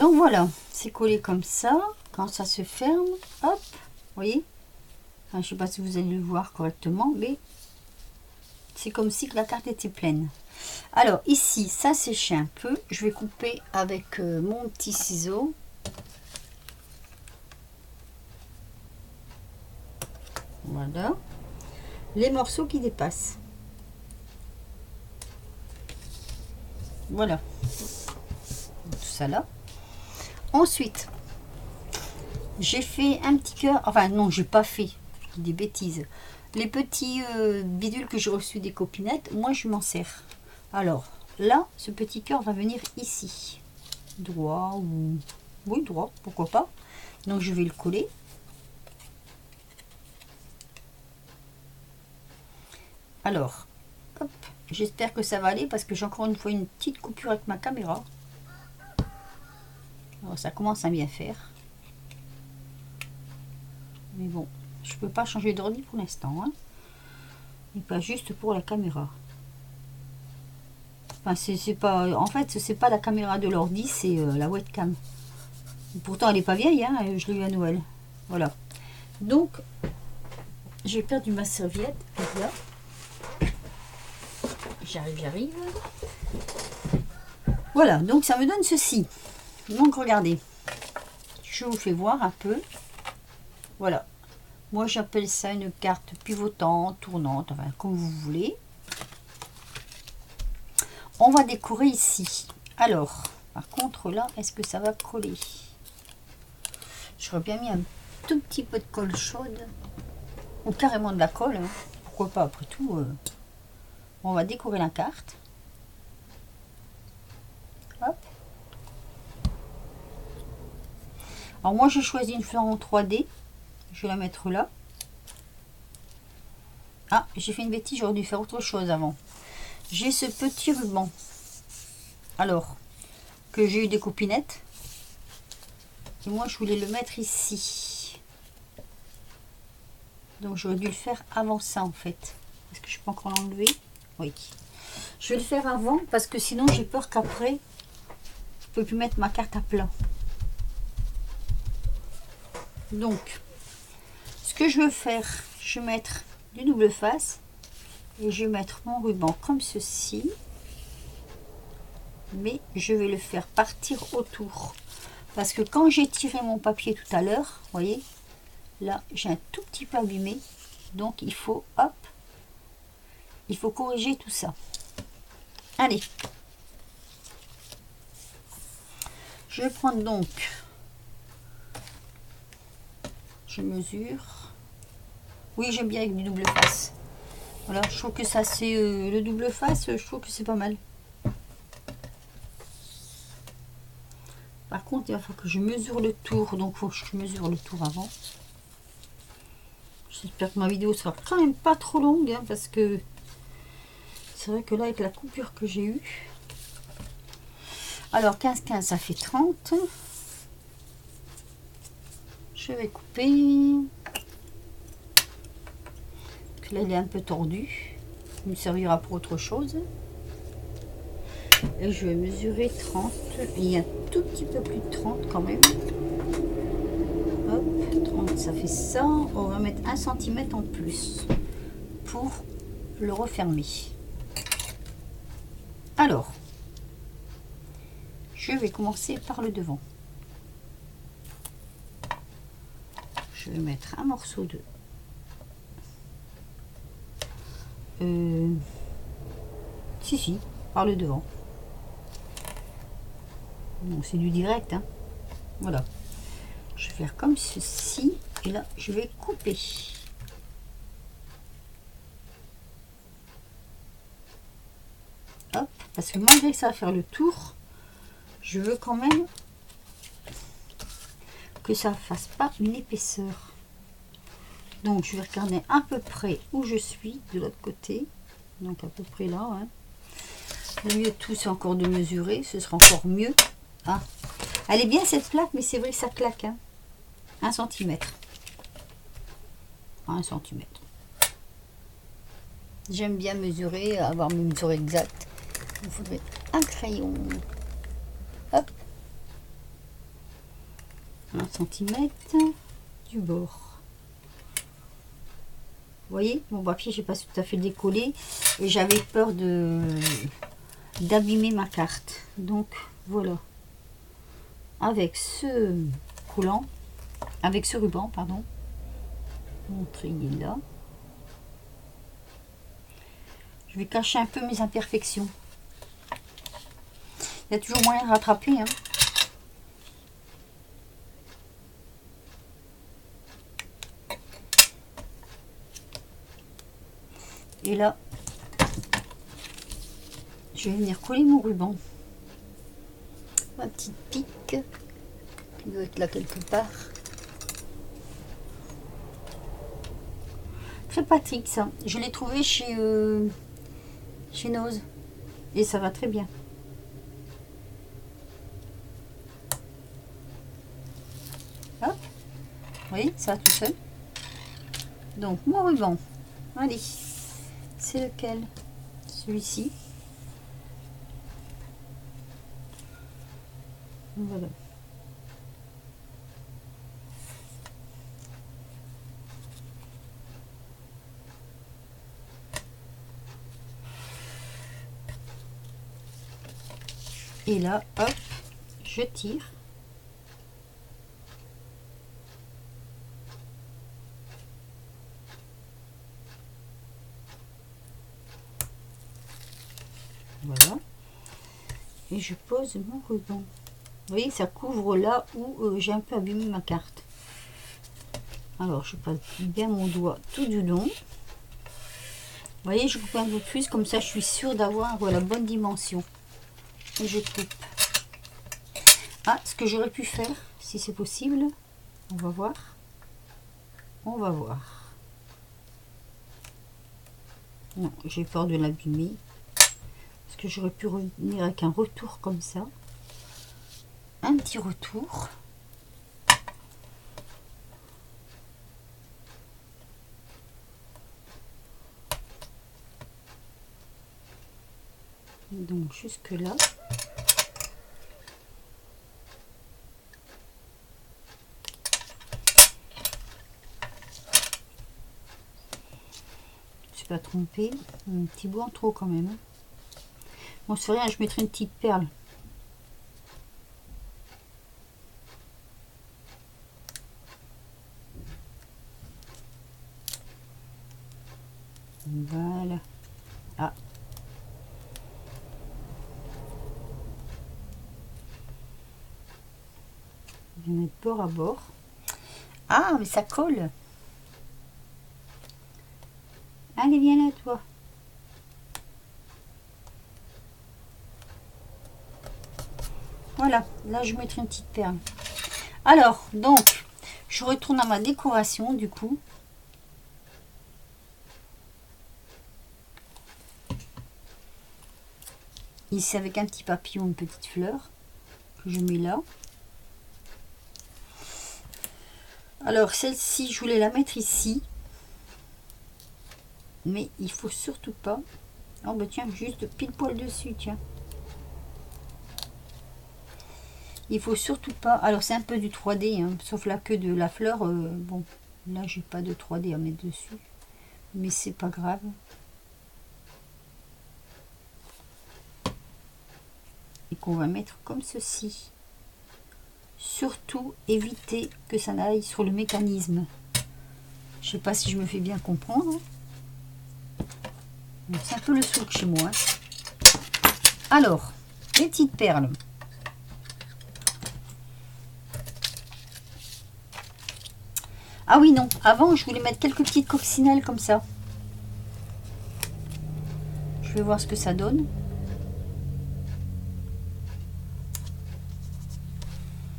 Donc voilà, c'est collé comme ça. Quand ça se ferme, hop, vous voyez, enfin, je sais pas si vous allez le voir correctement, mais c'est comme si que la carte était pleine. Alors ici, ça séché un peu. Je vais couper avec mon petit ciseau. Voilà. Les morceaux qui dépassent. Voilà. Tout ça là. Ensuite, j'ai fait un petit cœur. Enfin non, j'ai pas fait. Je dis des bêtises. Les petits bidules que j'ai reçus des copinettes, moi je m'en sers. Alors là, ce petit cœur va venir ici. Droit ou... Oui, droit, pourquoi pas. Donc je vais le coller. Alors, hop, j'espère que ça va aller parce que j'ai encore une fois une petite coupure avec ma caméra. Alors ça commence à bien faire. Mais bon, je peux pas changer d'ordi pour l'instant. Hein. Et pas juste pour la caméra. Enfin, c'est pas... En fait, c'est pas la caméra de l'ordi, c'est la webcam. Pourtant, elle est pas vieille, hein, je l'ai eu à Noël. Voilà. Donc, j'ai perdu ma serviette. Et là, j'arrive. Voilà, donc ça me donne ceci. Donc, regardez. Je vous fais voir un peu. Voilà. Moi, j'appelle ça une carte pivotante, tournante, enfin, comme vous voulez. On va décorer ici. Alors, par contre, là, est-ce que ça va coller? J'aurais bien mis un tout petit peu de colle chaude. Ou carrément de la colle. Hein. Pourquoi pas, après tout. On va décorer la carte. Hop. Alors, moi, j'ai choisi une fleur en 3D. Je vais la mettre là. Ah, j'ai fait une bêtise, j'aurais dû faire autre chose avant. J'ai ce petit ruban. Alors, que j'ai eu des copinettes. Et moi, je voulais le mettre ici. Donc, j'aurais dû le faire avant ça, en fait. Est-ce que je peux encore l'enlever? Oui. Je vais le faire avant, parce que sinon, j'ai peur qu'après, je ne peux plus mettre ma carte à plat. Donc, ce que je veux faire, je vais mettre du double face. Et je vais mettre mon ruban comme ceci. Mais je vais le faire partir autour. Parce que quand j'ai tiré mon papier tout à l'heure, vous voyez, là, j'ai un tout petit peu abîmé. Donc, il faut, hop, il faut corriger tout ça. Allez. Je vais prendre donc, je mesure. Oui, j'aime bien avec du double face. Voilà, je trouve que ça, c'est le double face, je trouve que c'est pas mal. Par contre, il va falloir que je mesure le tour, donc il faut que je mesure le tour avant. J'espère que ma vidéo sera quand même pas trop longue, hein, parce que c'est vrai que là, avec la coupure que j'ai eue. Alors, 15-15, ça fait 30. Je vais couper. Là, il est un peu tordu. Il me servira pour autre chose. Et je vais mesurer 30. Il y a un tout petit peu plus de 30 quand même. Hop, 30, ça fait ça. On va mettre 1 cm en plus pour le refermer. Alors, je vais commencer par le devant. Je vais mettre un morceau de... si, par le devant. Bon, c'est du direct, hein. Voilà. Je vais faire comme ceci. Et là, je vais couper. Hop. Parce que malgré que ça va faire le tour, je veux quand même que ça ne fasse pas une épaisseur. Donc, je vais regarder à peu près où je suis de l'autre côté. Donc, à peu près là. Hein. Le mieux de tout, c'est encore de mesurer. Ce sera encore mieux. Ah. Elle est bien cette plaque, mais c'est vrai que ça claque. Hein. 1 cm. 1 cm. J'aime bien mesurer, avoir mes mesures exactes. Il faudrait un crayon. Hop. 1 centimètre du bord. Vous voyez, mon papier, j'ai pas tout à fait décollé et j'avais peur d'abîmer ma carte. Donc voilà, avec ce collant, avec ce ruban, pardon, montrer, il est là. Je vais cacher un peu mes imperfections. Il y a toujours moyen de rattraper, hein. Et là, je vais venir coller mon ruban. Ma petite pique qui doit être là quelque part. Très pratique ça. Je l'ai trouvé chez Nose et ça va très bien. Hop, vous voyez, ça va tout seul. Donc mon ruban, allez, c'est lequel? Celui-ci. Voilà. Et là, hop, je tire. Voilà. Et je pose mon ruban. Vous voyez, ça couvre là où j'ai un peu abîmé ma carte. Alors, je passe bien mon doigt tout du long. Vous voyez, je coupe un peu plus, comme ça je suis sûre d'avoir la bonne dimension. Et je coupe. Ah, ce que j'aurais pu faire, si c'est possible, on va voir. On va voir. Non, j'ai peur de l'abîmer. Parce que j'aurais pu revenir avec un retour comme ça. Un petit retour. Donc jusque là. Je ne suis pas trompée. Un petit bout en trop quand même. Bon, c'est rien, je mettrai une petite perle. Voilà. Ah. Je vais mettre bord à bord. Ah, mais ça colle. Allez, viens là, toi. Voilà, là je mettrai une petite perle. Alors, donc, je retourne à ma décoration du coup. Ici avec un petit papillon, une petite fleur que je mets là. Alors celle-ci, je voulais la mettre ici. Mais il faut surtout pas. Oh bah tiens, juste pile poil dessus, tiens. Il faut surtout pas. Alors c'est un peu du 3D, hein, sauf la queue de la fleur. Bon, là j'ai pas de 3D à mettre dessus. Mais c'est pas grave. Et qu'on va mettre comme ceci. Surtout éviter que ça n'aille sur le mécanisme. Je sais pas si je me fais bien comprendre. C'est un peu le souk chez moi. Alors, les petites perles. Ah oui, non. Avant, je voulais mettre quelques petites coccinelles comme ça. Je vais voir ce que ça donne.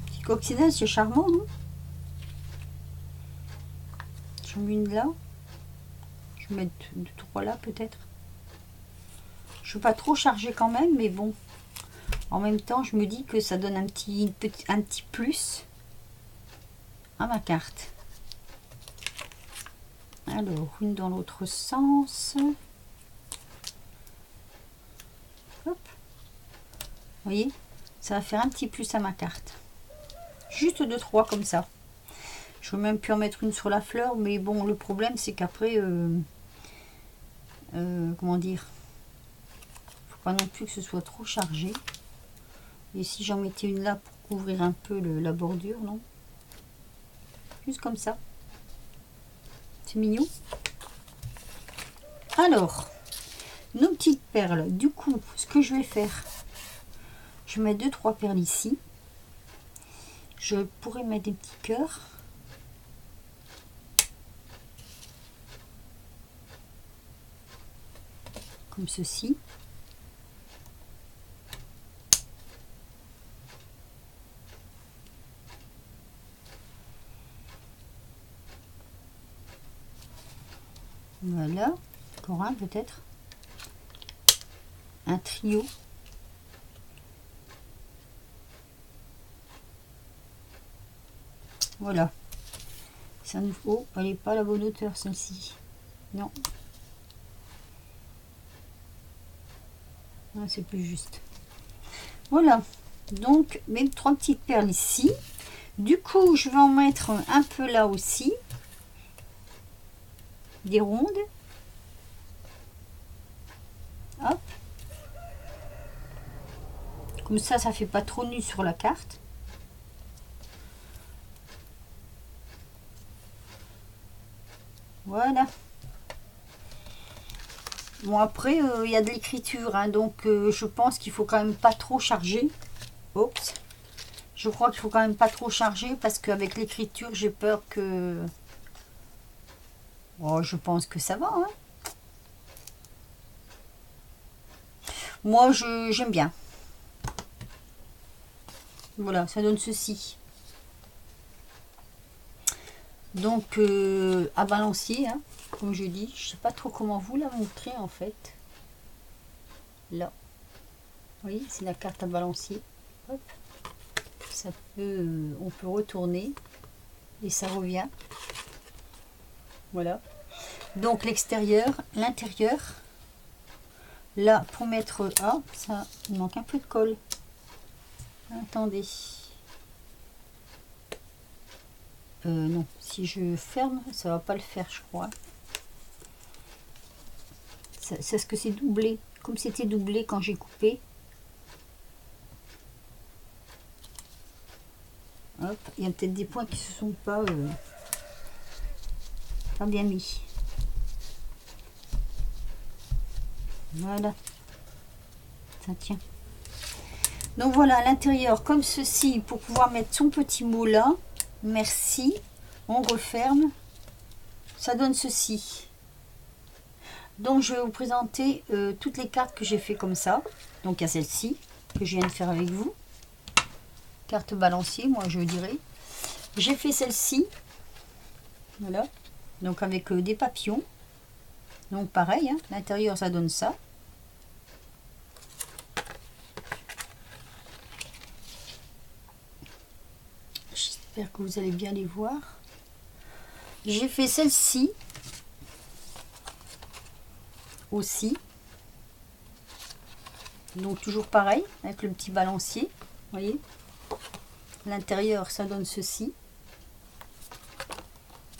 Petite coccinelle, c'est charmant, non? J'en mets une là. Je vais mettre 2-3 là, peut-être. Je ne veux pas trop charger quand même, mais bon. En même temps, je me dis que ça donne un petit plus à ma carte. Alors, une dans l'autre sens. Hop. Vous voyez, ça va faire un petit plus à ma carte. Juste 2-3 comme ça. Je vais même plus en mettre une sur la fleur, mais bon, le problème c'est qu'après, comment dire, faut pas non plus que ce soit trop chargé. Et si j'en mettais une là pour couvrir un peu la bordure, non? Juste comme ça. C'est mignon. Alors, nos petites perles. Du coup, ce que je vais faire, je mets 2-3 perles ici. Je pourrais mettre des petits cœurs. Comme ceci. Voilà, encore un peut-être. Un trio. Voilà. Ça nous faut. Elle n'est pas à la bonne hauteur celle-ci. Non. Non, c'est plus juste. Voilà. Donc mes 3 petites perles ici. Du coup, je vais en mettre un peu là aussi. Des rondes. Hop. Comme ça fait pas trop nu sur la carte. Voilà. Bon, après, il y a de l'écriture, hein, donc je pense qu'il faut quand même pas trop charger. Oups. Je crois qu'il faut quand même pas trop charger parce qu'avec l'écriture, j'ai peur que... Oh, je pense que ça va, hein. Moi, j'aime bien. Voilà, ça donne ceci. Donc, à balancier, hein, comme je dis. Je sais pas trop comment vous la montrer, en fait. Là. Vous voyez, c'est la carte à balancier. Hop. Ça peut, on peut retourner. Et ça revient. Voilà. Donc, l'extérieur, l'intérieur. Là, pour mettre... Ah, ça, il manque un peu de colle. Attendez. Non, si je ferme, ça va pas le faire, je crois. C'est ce que c'est doublé. Comme c'était doublé quand j'ai coupé. Hop, il y a peut-être des points qui se sont pas bien mis. Voilà. Ça tient. Donc voilà, à l'intérieur, comme ceci, pour pouvoir mettre son petit mot là. Merci. On referme. Ça donne ceci. Donc je vais vous présenter toutes les cartes que j'ai fait comme ça. Donc il y a celle-ci que je viens de faire avec vous. Carte balancier, moi je dirais. J'ai fait celle-ci. Voilà. Donc avec des papillons. Donc pareil, hein, l'intérieur ça donne ça. J'espère que vous allez bien les voir. J'ai fait celle-ci aussi. Donc toujours pareil, avec le petit balancier. Vous voyez, l'intérieur ça donne ceci.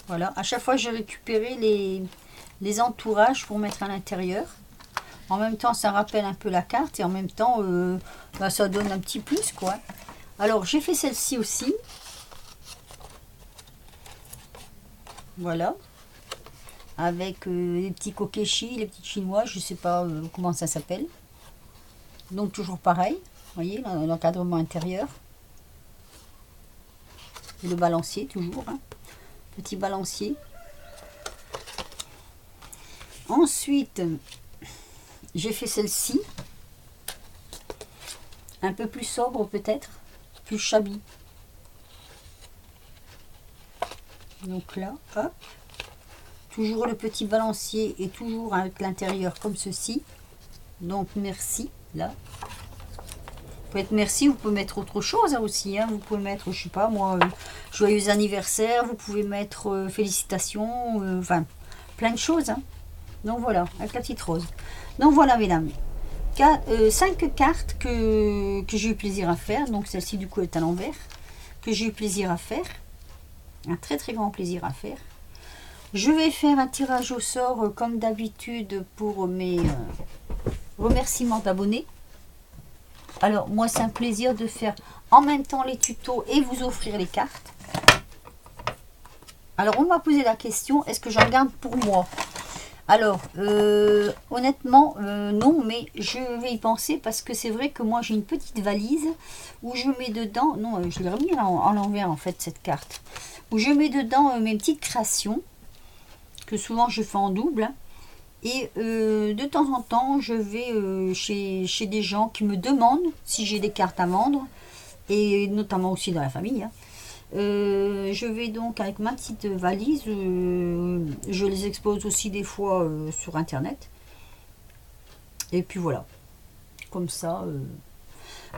Voilà, à chaque fois j'ai récupéré les entourages pour mettre à l'intérieur. En même temps ça rappelle un peu la carte et en même temps bah, ça donne un petit plus quoi. Alors j'ai fait celle-ci aussi. Voilà, avec les petits kokeshi, les petits chinois, je sais pas comment ça s'appelle. Donc toujours pareil, vous voyez l'encadrement intérieur. Et le balancier toujours, hein. Petit balancier. Ensuite, j'ai fait celle-ci, un peu plus sobre peut-être, plus shabby. Donc là, hop, toujours le petit balancier et toujours avec l'intérieur comme ceci. Donc merci, là. Vous pouvez être merci, vous pouvez mettre autre chose hein, aussi. Hein. Vous pouvez mettre, je sais pas moi, joyeux anniversaire, vous pouvez mettre félicitations, enfin, plein de choses. Hein. Donc voilà, avec la petite rose. Donc voilà mesdames, 5 cartes que j'ai eu plaisir à faire. Donc celle-ci du coup est à l'envers. que j'ai eu plaisir à faire. Un très très grand plaisir à faire. Je vais faire un tirage au sort comme d'habitude pour mes remerciements d'abonnés. Alors moi c'est un plaisir de faire en même temps les tutos et vous offrir les cartes. Alors on m'a posé la question, est-ce que j'en garde pour moi? Alors honnêtement non, mais je vais y penser parce que c'est vrai que moi j'ai une petite valise où je mets dedans, non je l'ai remis en l'envers en fait cette carte, où je mets dedans mes petites créations que souvent je fais en double. Et de temps en temps, je vais chez des gens qui me demandent si j'ai des cartes à vendre, et notamment aussi dans la famille. Hein. Je vais donc avec ma petite valise, je les expose aussi des fois sur internet. Et puis voilà, comme ça.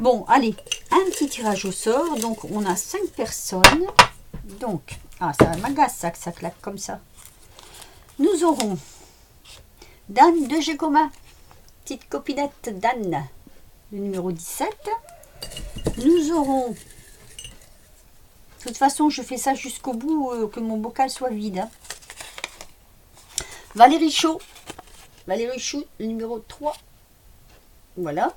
Bon, allez, un petit tirage au sort. Donc on a 5 personnes. Donc, ah ça m'agace ça que ça claque comme ça. Nous aurons Dan de Gécoma, petite copinette d'Anne, le numéro 17. Nous aurons, de toute façon je fais ça jusqu'au bout, que mon bocal soit vide. Hein. Valérie Chou, le numéro 3. Voilà.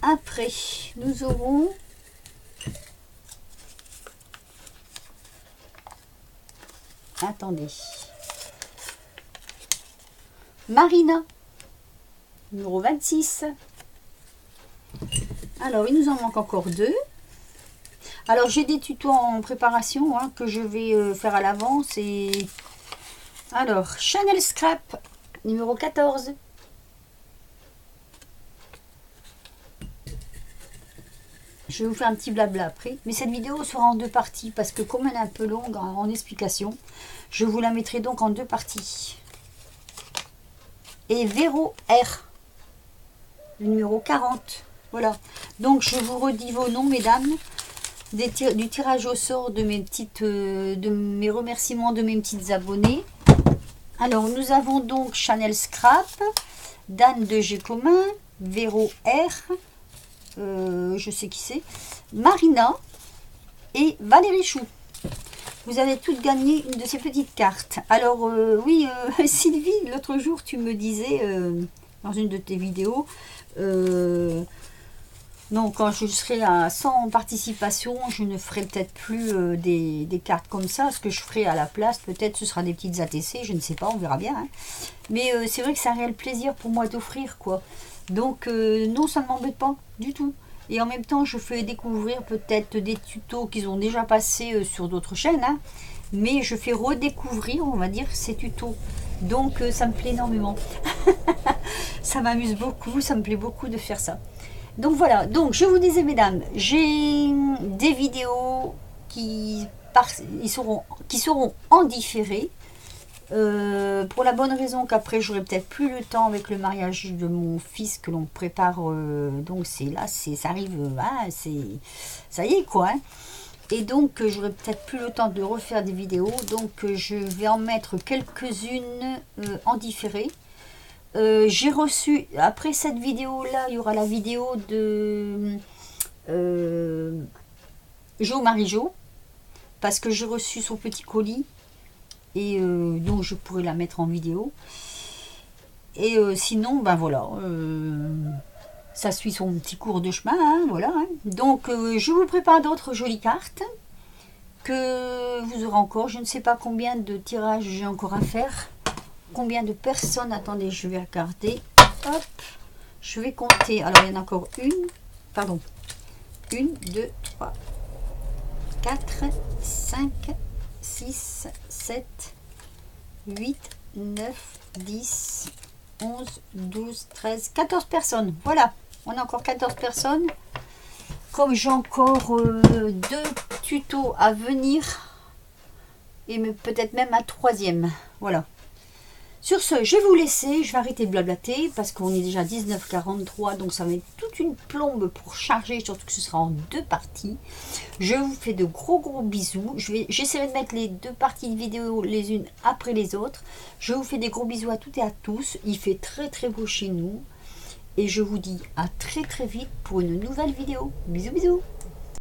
Après, nous aurons attendez. Marina, numéro 26. Alors, il nous en manque encore 2. Alors, j'ai des tutos en préparation hein, que je vais faire à l'avance. Et alors, Chanel Scrap, numéro 14. Je vais vous faire un petit blabla après. Mais cette vidéo sera en 2 parties parce que comme elle est un peu longue en explication, je vous la mettrai donc en 2 parties. Et Véro R, le numéro 40. Voilà. Donc, je vous redis vos noms, mesdames, du tirage au sort de mes remerciements de mes petites abonnées. Alors, nous avons donc Chanel Scrap, Dan de Gécoma, Véro R, je sais qui c'est, Marina et Valérie Chou. Vous avez toutes gagné une de ces petites cartes. Alors, oui, Sylvie, l'autre jour, tu me disais, dans une de tes vidéos, non, quand je serai à 100 participations, je ne ferai peut-être plus des cartes comme ça. Ce que je ferai à la place, peut-être, ce sera des petites ATC, je ne sais pas, on verra bien. Hein. Mais c'est vrai que c'est un réel plaisir pour moi d'offrir, quoi. Donc, non, ça ne m'embête pas du tout. Et en même temps, je fais découvrir peut-être des tutos qu'ils ont déjà passés sur d'autres chaînes. Hein, mais je fais redécouvrir, on va dire, ces tutos. Donc, ça me plaît énormément. Ça m'amuse beaucoup, ça me plaît beaucoup de faire ça. Donc, voilà. Donc, je vous disais, mesdames, j'ai des vidéos qui seront en différé. Pour la bonne raison qu'après j'aurai peut-être plus le temps avec le mariage de mon fils que l'on prépare, donc c'est là, ça arrive, ça y est quoi. Hein. Et donc j'aurai peut-être plus le temps de refaire des vidéos, donc je vais en mettre quelques-unes en différé. J'ai reçu, après cette vidéo là, il y aura la vidéo de Jo Marie-Jo, parce que j'ai reçu son petit colis. Et donc je pourrais la mettre en vidéo. Et sinon, ben voilà, ça suit son petit cours de chemin, hein, voilà. Hein. Donc je vous prépare d'autres jolies cartes que vous aurez encore. Je ne sais pas combien de tirages j'ai encore à faire. Combien de personnes, attendez, je vais regarder. Hop, je vais compter. Alors il y en a encore une, pardon. 1, 2, 3, 4, 5, 6, 7, 8, 9, 10, 11, 12, 13, 14 personnes. Voilà, on a encore 14 personnes. Comme j'ai encore 2 tutos à venir, et peut-être même un 3e. Voilà. Sur ce, je vais vous laisser, je vais arrêter de blablater parce qu'on est déjà 19h43, donc ça va être toute une plombe pour charger, surtout que ce sera en 2 parties. Je vous fais de gros bisous. J'essaierai de mettre les 2 parties de vidéo les unes après les autres. Je vous fais des gros bisous à toutes et à tous. Il fait très beau chez nous. Et je vous dis à très vite pour une nouvelle vidéo. Bisous.